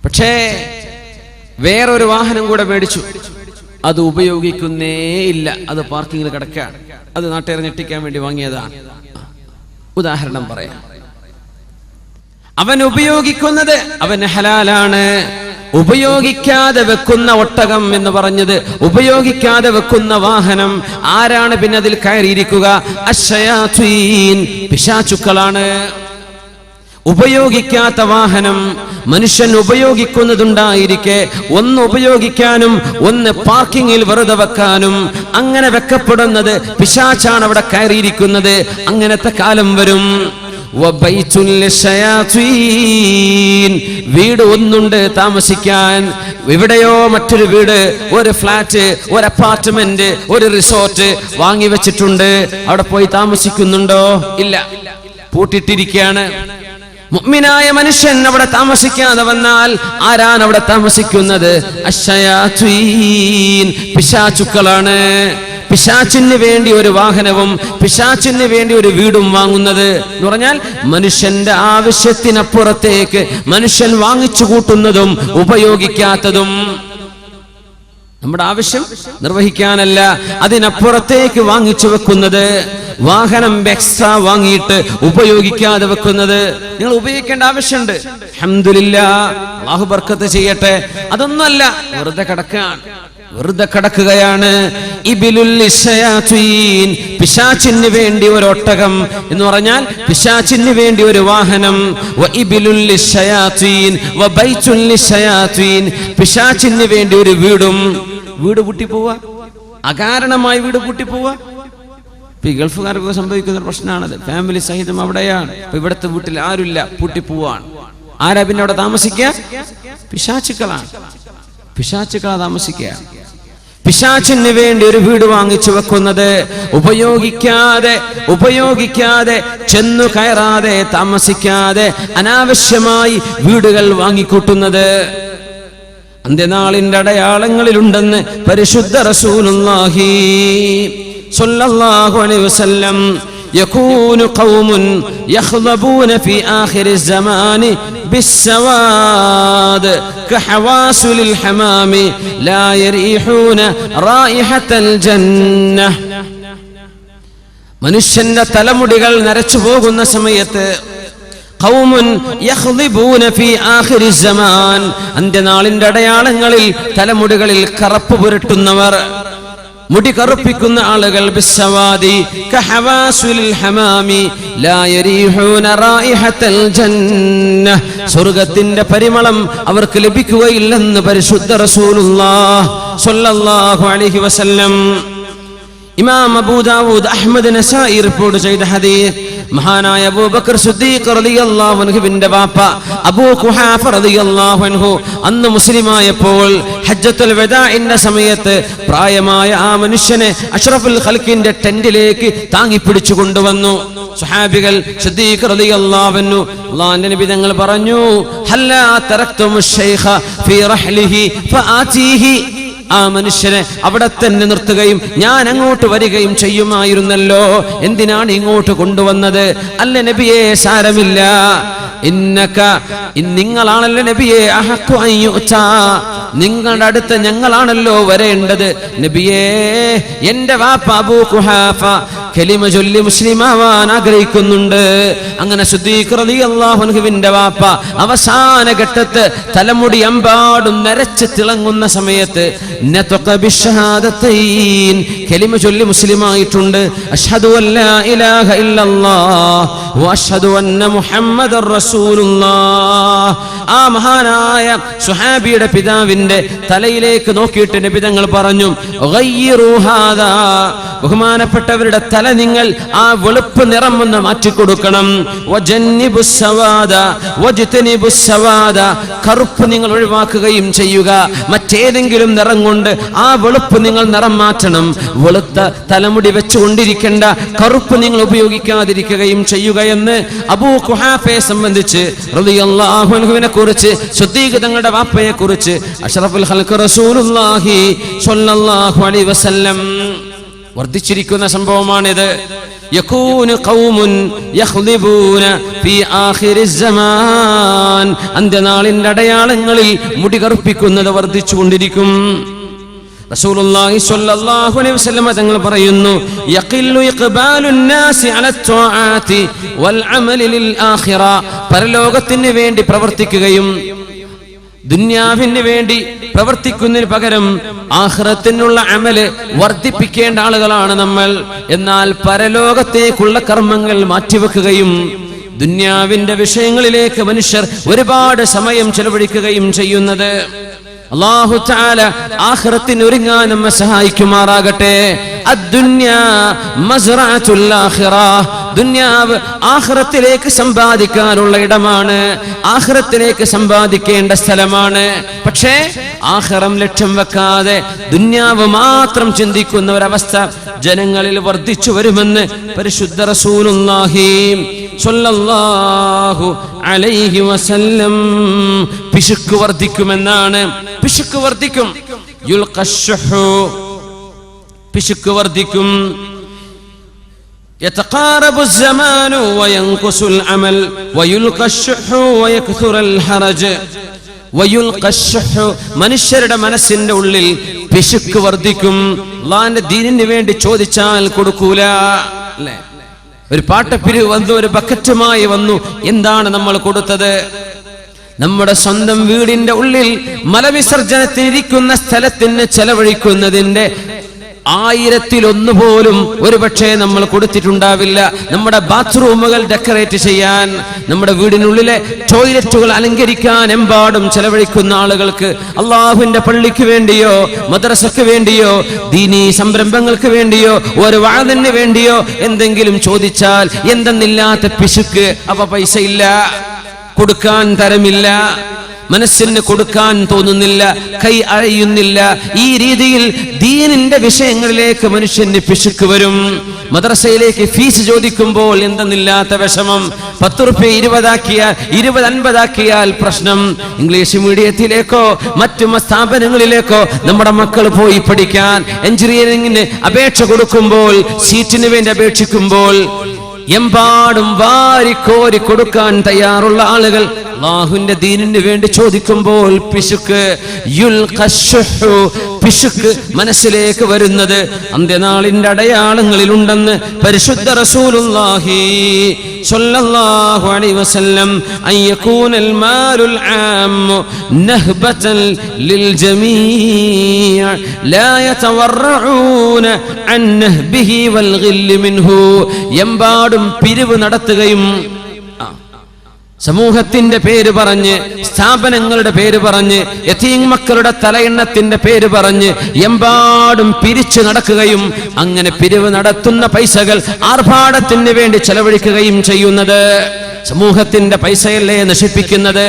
പക്ഷേ വേറൊരു വാഹനം കൂടെ മേടിച്ചു. അത് ഉപയോഗിക്കുന്നേ ഇല്ല, അത് പാർക്കിങ്ങിൽ കിടക്കുകയാണ്. അത് നാട്ടുകാരെ ഞെട്ടിക്കാൻ വേണ്ടി വാങ്ങിയതാണ്. ഉദാഹരണം പറയാം. അവൻ ഉപയോഗിക്കുന്നത് അവന് ഹലാലാണ്. ഉപയോഗിക്കാതെ വെക്കുന്ന ഒട്ടകം എന്ന് പറഞ്ഞത്, ഉപയോഗിക്കാതെ വെക്കുന്ന വാഹനം ആരാണ് പിന്നെ അതിൽ കയറിയിരിക്കുക? അശ്ശയാത്വീൻ, പിശാചുക്കളാണ്. ഉപയോഗിക്കാത്ത വാഹനം മനുഷ്യൻ ഉപയോഗിക്കുന്നതുണ്ടായിരിക്കെ ഒന്ന് ഉപയോഗിക്കാനും ഒന്ന് പാർക്കിങ്ങിൽ വെറുതെ വെക്കാനും, അങ്ങനെ വെക്കപ്പെടുന്നത് പിശാചാണ് അവിടെ കയറിയിരിക്കുന്നത്. അങ്ങനത്തെ കാലം വരും. വീട് ഒന്നുണ്ട് താമസിക്കാൻ, എവിടെയോ മറ്റൊരു വീട്, ഒരു ഫ്ലാറ്റ്, ഒരു അപ്പാർട്ട്മെന്റ്, ഒരു റിസോർട്ട് വാങ്ങി വെച്ചിട്ടുണ്ട്. അവിടെ പോയി താമസിക്കുന്നുണ്ടോ? ഇല്ല, പൂട്ടിട്ടിരിക്കുകയാണ്. മുഅ്മിനായ മനുഷ്യൻ അവിടെ താമസിക്കാതെ വന്നാൽ ആരാണ് അവിടെ താമസിക്കുന്നത്? അശ്ശയാത്വീൻ, പിശാചുക്കളാണ്. പിശാചിന് വേണ്ടി ഒരു വാഹനവും പിശാചിന് വേണ്ടി ഒരു വീടും വാങ്ങുന്നത് എന്ന് പറഞ്ഞാൽ മനുഷ്യന്റെ ആവശ്യത്തിനപ്പുറത്തേക്ക് മനുഷ്യൻ വാങ്ങിച്ചു കൂട്ടുന്നതും ഉപയോഗിക്കാത്തതും. നമ്മുടെ ആവശ്യം നിർവഹിക്കാനല്ല, അതിനപ്പുറത്തേക്ക് വാങ്ങിച്ചു വെക്കുന്നത്. വാഹനം എക്സ്ട്രാ വാങ്ങിയിട്ട് ഉപയോഗിക്കാതെ വെക്കുന്നത്. നിങ്ങൾ ഉപയോഗിക്കേണ്ട ആവശ്യമുണ്ട്, അൽഹംദുലില്ലാഹ്, അല്ലാഹു ബർക്കത്ത് ചെയ്യട്ടെ. അതൊന്നുമല്ല, വെറുതെ കിടക്കുകയാണ്, വെറുതെ കിടക്കുകയാണ്. പിശാചിന് വേണ്ടി ഒരു ഒട്ടകം എന്ന് പറഞ്ഞാൽ പിശാചിന് വേണ്ടി ഒരു വാഹനം. പിശാചിന് വേണ്ടി ഒരു വീടും. വീട് പൂട്ടിപ്പോവാ, അകാരണമായി വീട് പൂട്ടിപ്പോവാ. ഈ ഗൾഫുകാർക്കൊക്കെ സംഭവിക്കുന്ന ഒരു പ്രശ്നമാണത്. ഫാമിലി സഹിതം അവിടെയാണ്. ഇവിടുത്തെ വീട്ടിൽ ആരുമില്ല, പൂട്ടിപ്പോവാണ്. ആരാ പിന്നെ അവിടെ താമസിക്കുക? പിശാചുക്കളാണ്. പിശാചുക്കളാ താമസിക്കുക. പിശാചിന് വേണ്ടി ഒരു വീട് വാങ്ങിച്ചു വെക്കുന്നത്, ഉപയോഗിക്കാതെ ചെന്നു കയറാതെ താമസിക്കാതെ അനാവശ്യമായി വീടുകൾ വാങ്ങിക്കൂട്ടുന്നത്. അന്ത്യനാളിന്റെ അടയാളങ്ങളിലുണ്ടെന്ന് പരിശുദ്ധ റസൂലുള്ളാഹി സ്വല്ലല്ലാഹു അലൈഹി വസല്ലം. يكون قوم يخضبون في آخر الزمان بالسواد كحواسل الحمام لا يريحون رائحة الجنة. മനുഷ്യന്റെ തലമുടികൾ നരച്ചു പോകുന്ന സമയത്ത് ഖൗമുൻ യഖ്ളിബൂന ഫീ ആഖിരി സമാൻ, അന്ത്യനാളിന്റെ അടയാളങ്ങളിൽ തലമുടികളിൽ കറുപ്പ് പുരട്ടുന്നവർ, മുടി കറുപ്പിക്കുന്ന ആളുകൾ. ബിസ്സവാദി കഹവാസുലിൽ ഹമാമി ലാ യരീഹൂന റായിഹത്തൽ ജന്ന, സ്വർഗ്ഗത്തിന്റെ പരിമളം അവർക്ക് ലഭിക്കുകയില്ലെന്ന് പരിശുദ്ധ റസൂലുള്ളാഹി സ്വല്ലല്ലാഹു അലൈഹി വസല്ലം. ഇമാം അബൂ ദാവൂദ്, അഹ്മദ്, നസായി റിപ്പോർട്ട് ചെയ്ത ഹദീസ്. മഹാനായ അബൂബക്കർ സിദ്ദീഖ് റളിയല്ലാഹു അൻഹുവിന്റെ വാപ്പ അബൂ ഖുഹാഫ റളിയല്ലാഹു അൻഹു അന്ന് മുസ്ലിമായപ്പോൾ ഹജ്ജത്തുൽ വദാഇന്റെ സമയത്ത് പ്രായമായ ആ മനുഷ്യനെ അഷ്റഫുൽ ഖൽഖിന്റെ ടെന്റിലേക്ക് താങ്ങിപ്പിടിച്ചു കൊണ്ടുവന്നു. സ്വഹാബികൾ സിദ്ദീഖ് റളിയല്ലാഹു അൻഹു, അല്ലാഹുവിന്റെ നബി തങ്ങൾ പറഞ്ഞു, ഹല്ലാ തറക്തുമുശ് ശൈഖ ഫീ റഹ്ലിഹി ഫആതീഹി, ആ മനുഷ്യനെ അവിടെ തന്നെ നിർത്തുകയും ഞാൻ അങ്ങോട്ട് വരികയും ചെയ്യുമായിരുന്നല്ലോ, എന്തിനാണ് ഇങ്ങോട്ട് കൊണ്ടുവന്നത്? അല്ല നബിയെ, സാരമില്ല, നിങ്ങളാണല്ലോ നബിയെ, നിങ്ങളുടെ അടുത്ത് ഞങ്ങളാണല്ലോ വരേണ്ടത്. നബിയേ, എന്റെ വാപ്പ അബൂ ഖുഹാഫ കലിമ ചൊല്ലി മുസ്ലിമാവാൻ ആഗ്രഹിക്കുന്നുണ്ട്. അങ്ങനെ സിദ്ദീഖ് റളിയല്ലാഹു അൻഹുവിന്റെ വാപ്പ അവസാന ഘട്ടത്ത് തലമുടി അമ്പാടും നരച്ച് തിളങ്ങുന്ന സമയത്ത് കലിമ ചൊല്ലി മുസ്ലിമായിട്ടുണ്ട്. അഷ്ഹദു അല്ലാ ഇലാഹ ഇല്ലല്ലാഹ് വഅഷ്ഹദു അന്ന മുഹമ്മദർ റസൂലുള്ളാഹ്. ആ മഹാനായ സുഹാബിയുടെ പിതാവിന്റെ തലയിലേക്ക് നോക്കിയിട്ട് നബി തങ്ങൾ പറഞ്ഞു, ഗയ്യിറു ഹാദാ, ബഹുമാനപ്പെട്ടവരുടെ തല നിങ്ങൾ ആ വെളുപ്പ് നിറം ഒന്ന് മാറ്റിക്കൊടുക്കണം. വജന്നിബുസ് സവാദ വജ്തനിബുസ് സവാദ, കറുപ്പ് നിങ്ങൾ ഒഴിവാക്കുകയും ചെയ്യുക. മറ്റേതെങ്കിലും നിറം കൊണ്ട് ആ വെളുപ്പ് നിങ്ങൾ നിറം മാറ്റണം. വെളുത്ത തലമുടി വെച്ചുകൊണ്ടിരിക്കേണ്ട, കറുപ്പ് നിങ്ങൾ ഉപയോഗിക്കാതിരിക്കുകയും ചെയ്യുക എന്ന് അബൂ ഖുഹാഫയെ സംബന്ധിച്ച് റളിയല്ലാഹു അൻഹുവിനെ കുറിച്ച്, സിദ്ദീഖ് തങ്ങളുടെ വാപ്പയെ കുറിച്ച് അഷ്റഫുൽ ഖൽഖ് റസൂലുള്ളാഹി സ്വല്ലല്ലാഹു അലൈഹി വസല്ലം വർദ്ധിച്ചിരിക്കുന്ന സംഭവമാണിത്. യകൂനു ഖൗമുൻ യഖ്ദിബൂന ഫീ ആഖിരിസ് സമാൻ, അന്ത്യനാളിന്റെ അടയാളങ്ങളിൽ മുടി കറുപ്പിക്കുന്നത് വർദ്ധിച്ചുകൊണ്ടിരിക്കും. റസൂലുള്ളാഹി സ്വല്ലല്ലാഹു അലൈഹി വസല്ലം തങ്ങൾ പറയുന്നു, യഖില്ലു ഇഖ്ബാലുൻ നാസി അലാ ത്വാആതി വൽ അമലി ലിൽ ആഖിറ, പരലോകത്തിന് വേണ്ടി പ്രവർത്തിക്കുകയും ദുനിയാവിന് വേണ്ടി പ്രവർത്തിക്കുന്നതിന് പകരം ആഖിറത്തിനുള്ള അമല് വർദ്ധിപ്പിക്കേണ്ട ആളുകളാണ് നമ്മൾ. എന്നാൽ പരലോകത്തേക്കുള്ള കർമ്മങ്ങൾ മാറ്റിവെക്കുകയും ദുനിയാവിന്റെ വിഷയങ്ങളിലേക്ക് മനുഷ്യർ ഒരുപാട് സമയം ചെലവഴിക്കുകയും ചെയ്യുന്നത്. അല്ലാഹു തആല ആഖിറത്തിന് ഒരുങ്ങാൻ നമ്മെ സഹായിക്കുമാറാകട്ടെ. അദ്ദുന്യാ മസ്റഅത്തുൽ ആഖിറ, ദുനിയാവ് ആഖിറത്തിലേക്ക് സമ്പാദിക്കാനുള്ള ഇടമാണ്, ആഖിറത്തിലേക്ക് സമ്പാദിക്കേണ്ട സ്ഥലമാണ്. പക്ഷേ ആഖിറം ലക്ഷ്യം വെക്കാതെ ദുനിയാവ് മാത്രം ചിന്തിക്കുന്ന ഒരവസ്ഥ ജനങ്ങളിൽ വർദ്ധിച്ചു വരുമെന്ന് പരിശുദ്ധ റസൂലുള്ളാഹി സ്വല്ലല്ലാഹു അലൈഹി വസല്ലം. പിശുക്ക് വർദ്ധിക്കുമെന്നാണ്. പിശുക്ക് വർദ്ധിക്കും. യുൽഖശ്ശുഹു, പിശുക്ക് വർദ്ധിക്കും. യതഖാറബു الزمان وينقص العمل ويلقى الشح ويكثر الحرج ويلقى الشح, മനുഷ്യരുടെ മനസ്സിന്റെ ഉള്ളിൽ പിശുക്ക് വർദ്ധിക്കും. അല്ലാഹുവിന്റെ ദീനിന് വേണ്ടി ചോദിച്ചാൽ കൊടുക്കൂല. അല്ലേ, ഒരു പാട്ടപ്പിരിവ് വന്നു, ഒരു ബക്കറ്റുമായി വന്നു. എന്താണ് നമ്മൾ കൊടുത്തത്? നമ്മുടെ സ്വന്തം വീടിന്റെ ഉള്ളിൽ മലവിസർജനത്തിനിരിക്കുന്ന സ്ഥലത്തിന് ചെലവഴിക്കുന്നതിന്റെ 1000-1 പോലും ഒരുപക്ഷെ നമ്മൾ കൊടുത്തിട്ടുണ്ടാവില്ല. നമ്മുടെ ബാത്റൂമുകൾ ഡെക്കറേറ്റ് ചെയ്യാൻ, നമ്മുടെ വീടിനുള്ളിലെ ടോയ്ലറ്റുകൾ അലങ്കരിക്കാൻ എമ്പാടും ചെലവഴിക്കുന്ന ആളുകൾക്ക് അള്ളാഹുവിന്റെ പള്ളിക്ക് വേണ്ടിയോ മദ്രസക്ക് വേണ്ടിയോ ദീനീ സംരംഭങ്ങൾക്ക് വേണ്ടിയോ ഒരു വഅദിന് വേണ്ടിയോ എന്തെങ്കിലും ചോദിച്ചാൽ എന്തെന്നില്ലാത്ത പിശുക്ക്. അപ്പൊ പൈസ ഇല്ല, കൊടുക്കാൻ തരമില്ല, മനസ്സിന് കൊടുക്കാൻ തോന്നുന്നില്ല, കൈ അഴയുന്നില്ല. ഈ രീതിയിൽ ദീനിന്റെ വിഷയങ്ങളിലേക്ക് മനുഷ്യന് പിശുക്ക് വരും. മദ്രസയിലേക്ക് ഫീസ് ചോദിക്കുമ്പോൾ എന്തെന്നില്ലാത്ത വിഷമം. 10 രൂപ 20 പ്രശ്നം. ഇംഗ്ലീഷ് മീഡിയത്തിലേക്കോ മറ്റു സ്ഥാപനങ്ങളിലേക്കോ നമ്മുടെ മക്കൾ പോയി പഠിക്കാൻ എഞ്ചിനീയറിംഗിന് അപേക്ഷ കൊടുക്കുമ്പോൾ, സീറ്റിന് വേണ്ടി അപേക്ഷിക്കുമ്പോൾ എമ്പാടും വാരിക്കോരി കൊടുക്കാൻ തയ്യാറുള്ള ആളുകൾ അല്ലാഹുവിന്റെ ദീനിന് വേണ്ടി ചോദിക്കുമ്പോൾ പിശുക്ക്, യുൽഖശ്ശുഹു, പിശുക്ക് മനസ്സിലേക്ക് വരുന്നത് അന്ത്യനാളിന്റെ അടയാളങ്ങളിലുണ്ടെന്ന് പരിശുദ്ധ റസൂലുള്ളാഹി സ്വല്ലല്ലാഹു അലൈഹി വസല്ലം. അയ്യകൂനൽ മാലുൽ ആമ്മു നഹ്ബതൻ ലിൽ ജമീഅ ലാ യതവറഊന അൻ നഹ്ബിഹി വൽ ഗില്ല് മിൻഹു, എമ്പാടും പിരിവ് നടത്തുകയും സമൂഹത്തിന്റെ പേര് പറഞ്ഞ്, സ്ഥാപനങ്ങളുടെ പേര് പറഞ്ഞ്, യതീം മക്കളുടെ തലയെണ്ണത്തിന്റെ പേര് പറഞ്ഞ് എമ്പാടും പിരിച്ചു നടക്കുകയും അങ്ങനെ പിരിവ് നടത്തുന്ന പൈസകൾ ആർഭാടത്തിന് വേണ്ടി ചെലവഴിക്കുകയും ചെയ്യുന്നത്. സമൂഹത്തിന്റെ പൈസയല്ലേ നശിപ്പിക്കുന്നത്?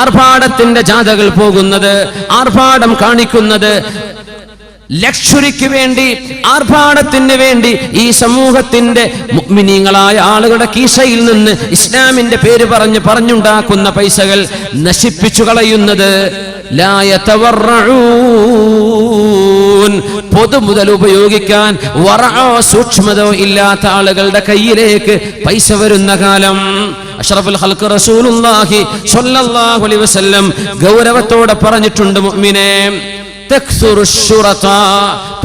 ആർഭാടത്തിന്റെ ജാഥകൾ പോകുന്നത്, ആർഭാടം കാണിക്കുന്നത്, ലക്ഷറിക്ക് വേണ്ടി, ആർഭാടത്തിന് വേണ്ടി ഈ സമൂഹത്തിന്റെ മുഅ്മിനീങ്ങളായ ആളുകളുടെ കീശയിൽ നിന്ന് ഇസ്ലാമിന്റെ പേര് പറഞ്ഞുണ്ടാക്കുന്ന പൈസകൾ നശിപ്പിച്ചു കളയുന്നത്. ലാ യതവറഊൻ, പൊതുമുതൽ ഉപയോഗിക്കാൻ വറഅോ സൂക്ഷ്മതയോ ഇല്ലാത്ത ആളുകളുടെ കയ്യിലേക്ക് പൈസ വരുന്ന കാലം. അഷ്റഫുൽ ഖൽഖ് റസൂലുള്ളാഹി സ്വല്ലല്ലാഹു അലൈഹി വസല്ലം ഗൗരവത്തോടെ പറഞ്ഞിട്ടുണ്ട്, മുഅ്മിനേ,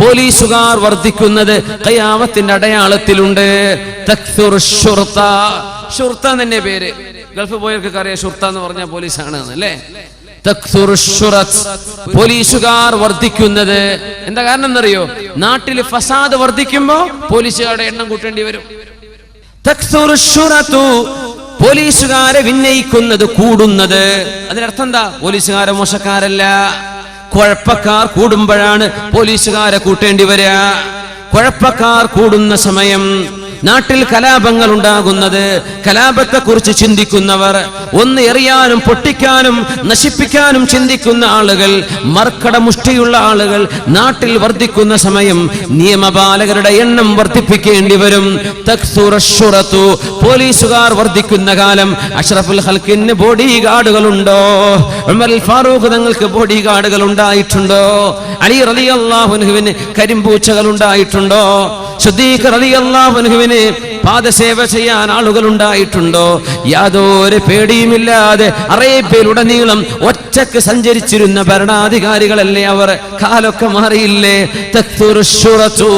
പോലീസുകാർ വർദ്ധിക്കുന്നത് ഖിയാമത്തിന്റെ അടയാളത്തിലുണ്ട്. ഷുർത്ത തന്നെ പേര്. ഗൾഫ് പോയവർക്ക് അറിയാം ഷുർത്ത എന്ന് പറഞ്ഞാൽ പോലീസാണ് അല്ലേ. പോലീസുകാർ വർദ്ധിക്കുന്നത് എന്താ കാരണം എന്നറിയോ? നാട്ടിൽ ഫസാദ് വർദ്ധിക്കുമ്പോ പോലീസുകാരുടെ എണ്ണം കൂട്ടേണ്ടി വരും. പോലീസുകാരെ വിന്നയിക്കുന്നത് കൂടുന്നത്. അതിനർത്ഥം എന്താ? പോലീസുകാരെ മോശക്കാരല്ല, കുഴപ്പക്കാർ കൂടുമ്പോഴാണ് പോലീസുകാരെ കൂട്ടേണ്ടി വരിക. കുഴപ്പക്കാർ കൂടുന്ന സമയം നാട്ടിൽ കലാപങ്ങൾ ഉണ്ടാകുന്നത്, കലാപത്തെക്കുറിച്ച് ചിന്തിക്കുന്നവർ, ഒന്ന് എറിയാനും പൊട്ടിക്കാനും നശിപ്പിക്കാനും ചിന്തിക്കുന്ന ആളുകൾ, മർക്കടമുഷ്ടിയുള്ള ആളുകൾ നാട്ടിൽ വർദ്ധിക്കുന്ന സമയം നിയമപാലകരുടെ എണ്ണം വർദ്ധിപ്പിക്കേണ്ടി വരും. തക്സുറശ്ശുറത്തു, പോലീസുകാർ വർദ്ധിക്കുന്ന കാലം അഷ്റഫുൽ ഖൽഖിന് ബോഡി ഗാർഡുകളുണ്ടോ? ഉമർ ഫാറൂഖ് തങ്ങൾക്ക് ബോഡി ഗാർഡുകൾ ഉണ്ടായിട്ടുണ്ടോ? അലി റളിയല്ലാഹു അൻഹുവിന് കരിമ്പൂച്ചകൾ ഉണ്ടായിട്ടുണ്ടോ? സിദ്ദീഖ് റളിയല്ലാഹു അൻഹുവിന് പാദസേവ ചെയ്യാൻ ആളുകൾ ഉണ്ടായിട്ടുണ്ടോ? യാതൊരു പേടിയുമില്ലാതെ അറേബ്യയിലുടനീളം ഒറ്റക്ക് സഞ്ചരിച്ചിരുന്ന ഭരണാധികാരികളല്ലേ അവർ? കാലൊക്കെ മാറിയില്ലേ? തക്സുറുശ്ശുറത്തു,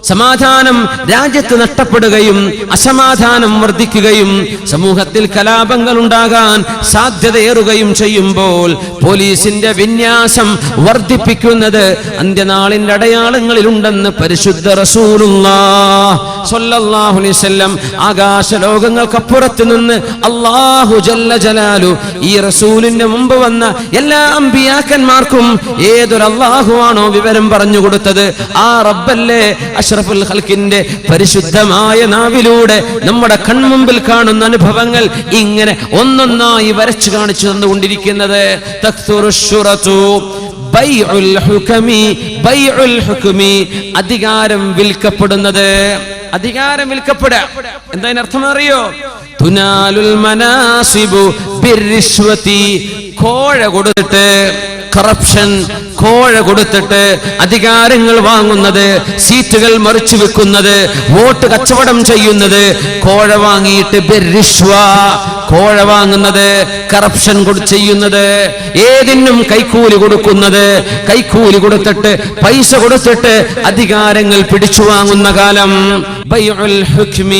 സമാധാനം രാജ്യത്ത് നഷ്ടപ്പെടുകയും അസമാധാനം വർദ്ധിക്കുകയും സമൂഹത്തിൽ കലാപങ്ങൾ ഉണ്ടാകാൻ സാധ്യതയേറുകയും ചെയ്യുമ്പോൾ പോലീസിന്റെ വിന്യാസം വർദ്ധിപ്പിക്കുന്നത് അന്ത്യനാളിന്റെ അടയാളങ്ങളിലുണ്ടെന്ന് പരിശുദ്ധ റസൂലുള്ളാഹി സ്വല്ലല്ലാഹു അലൈഹി വസല്ലം ആകാശ ലോകങ്ങൾക്കപ്പുറത്ത് നിന്ന് അല്ലാഹു ജല്ല ജലാലു ഈ റസൂലിന്റെ മുമ്പ് വന്ന എല്ലാ അമ്പിയാക്കന്മാർക്കും ഏതൊരു അല്ലാഹുവാണോ വിവരം പറഞ്ഞു കൊടുത്തത്, ആ റബ്ബല്ലേ അഷ്റഫുൽ ഖൽഖിന്റെ പരിശുദ്ധമായ നാവിലൂടെ നമ്മുടെ കൺമുമ്പിൽ കാണുന്ന അനുഭവങ്ങൾ ഇങ്ങനെ ഒന്നൊന്നായി വരച്ചു കാണിച്ചു തന്നുകൊണ്ടിരിക്കുന്നത്. തക്സുറുശ്ശുറത്തു ബൈഉൽ ഹുകമി, ബൈഉൽ ഹുകമി, അധികാരം വിൽക്കപ്പെടുന്നത്. അധികാരം വിൽക്കപ്പെടുക എന്താ അർത്ഥം അറിയോ? തുനാലുൽ മനാസിബു ബിർരിശ്വതി, കോഴ കൊടുത്തിട്ട്, കറപ്ഷൻ, കോഴ കൊടുത്തിട്ട് അധികാരങ്ങൾ വാങ്ങുന്നത്, സീറ്റുകൾ മറിച്ചു വെക്കുന്നത്, വോട്ട് കച്ചവടം ചെയ്യുന്നത്, കോഴ വാങ്ങിയിട്ട് ബിർരിശ്വ, കോഴ വാങ്ങുന്നത്, കറപ്ഷൻ ചെയ്യുന്നത്, ഏതിനും കൈക്കൂലി കൊടുക്കുന്നത്, കൈക്കൂലി കൊടുത്തിട്ട് പൈസ കൊടുത്തിട്ട് അധികാരങ്ങൾ പിടിച്ചു വാങ്ങുന്ന കാലം. ബൈഉൽ ഹുക്മി